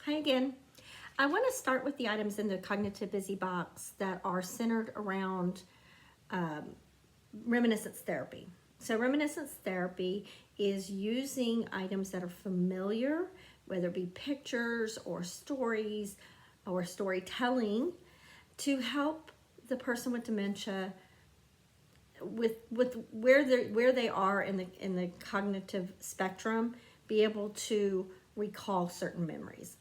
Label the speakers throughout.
Speaker 1: Hi again. I want to start with the items in the cognitive busy box that are centered around reminiscence therapy. So reminiscence therapy is using items that are familiar, whether it be pictures or stories or storytelling, to help the person with dementia with where they are in the cognitive spectrum be able to recall certain memories.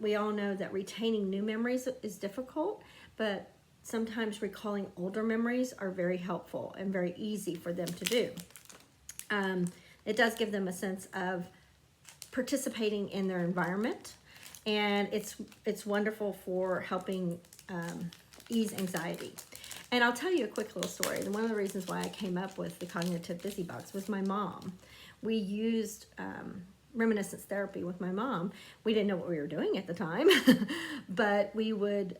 Speaker 1: We all know that retaining new memories is difficult, but sometimes recalling older memories are very helpful and very easy for them to do. It does give them a sense of participating in their environment, and it's wonderful for helping ease anxiety. And I'll tell you a quick little story. And one of the reasons why I came up with the cognitive busy box was my mom. We used reminiscence therapy with my mom. We didn't know what we were doing at the time, but we would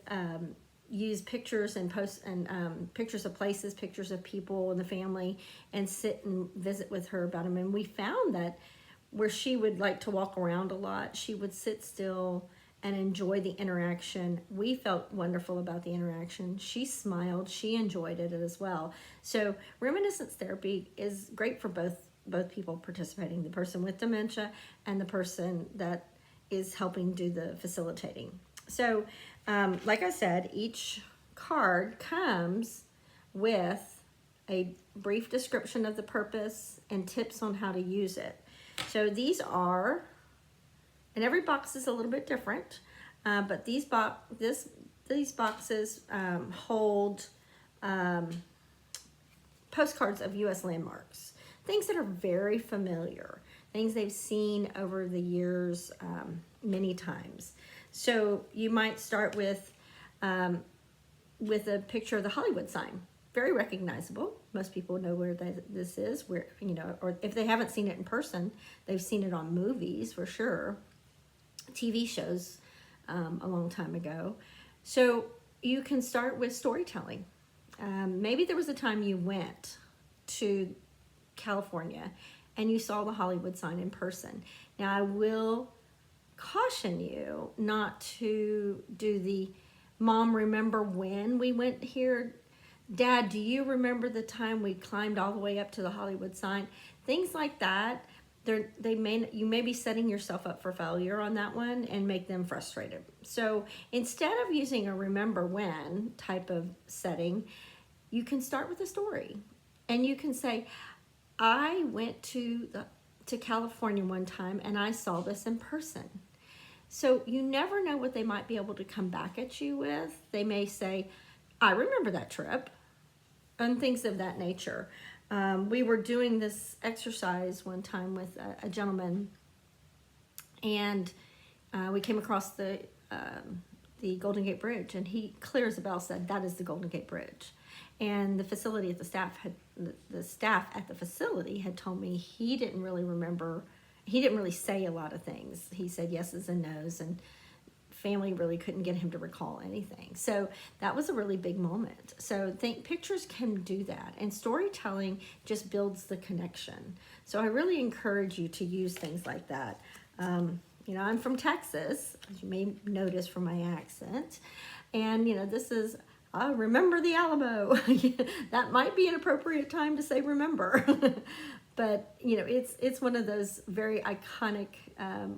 Speaker 1: use pictures and post and pictures of places, pictures of people in the family, and sit and visit with her about them. And we found that where she would like to walk around a lot, she would sit still and enjoy the interaction. We felt wonderful about the interaction. She smiled, she enjoyed it as well. So reminiscence therapy is great for both people participating, the person with dementia and the person that is helping do the facilitating. So like I said, each card comes with a brief description of the purpose and tips on how to use it. So these are, and every box is a little bit different, but these boxes hold postcards of U.S. landmarks, things that are very familiar, things they've seen over the years many times. So you might start with a picture of the Hollywood sign. Very recognizable. Most people know where this is, where, you know, or if they haven't seen it in person, they've seen it on movies for sure, TV shows a long time ago. So you can start with storytelling. Maybe there was a time you went to California and you saw the Hollywood sign in person. Now I will caution you not to do the "Mom, remember when we went here? Dad, do you remember the time we climbed all the way up to the Hollywood sign?" Things like that. You may be setting yourself up for failure on that one and make them frustrated. So instead of using a "remember when" type of setting, you can start with a story, and you can say, "I went to California one time and I saw this in person." So you never know what they might be able to come back at you with. They may say, "I remember that trip," and things of that nature. We were doing this exercise one time with a gentleman, and we came across the Golden Gate Bridge, and he, clear as a bell, said, "That is the Golden Gate Bridge." And the staff at the facility had told me he didn't really remember. He didn't really say a lot of things. He said yeses and nos, and family really couldn't get him to recall anything. So that was a really big moment. So pictures can do that, and storytelling just builds the connection. So I really encourage you to use things like that. You know, I'm from Texas, as you may notice from my accent, and you know, this is remember the Alamo. That might be an appropriate time to say remember. But you know, it's one of those very iconic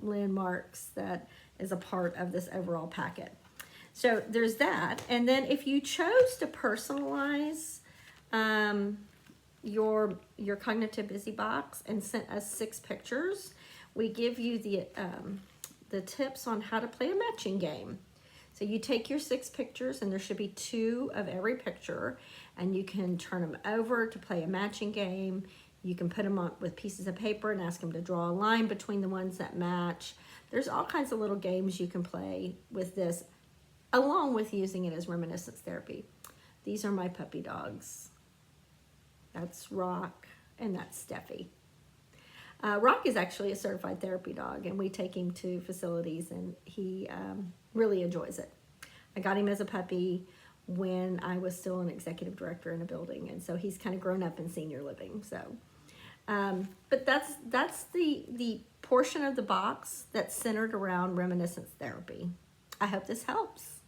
Speaker 1: landmarks that is a part of this overall packet. So there's that. And then if you chose to personalize your cognitive busy box and sent us 6 pictures, we give you the tips on how to play a matching game. So you take your 6 pictures, and there should be 2 of every picture, and you can turn them over to play a matching game. You can put them on with pieces of paper and ask them to draw a line between the ones that match. There's all kinds of little games you can play with this, along with using it as reminiscence therapy. These are my puppy dogs. That's Rock, and that's Steffi. Rock is actually a certified therapy dog, and we take him to facilities, and he really enjoys it. I got him as a puppy when I was still an executive director in a building, and so he's kind of grown up in senior living. So But that's the portion of the box that's centered around reminiscence therapy. I hope this helps.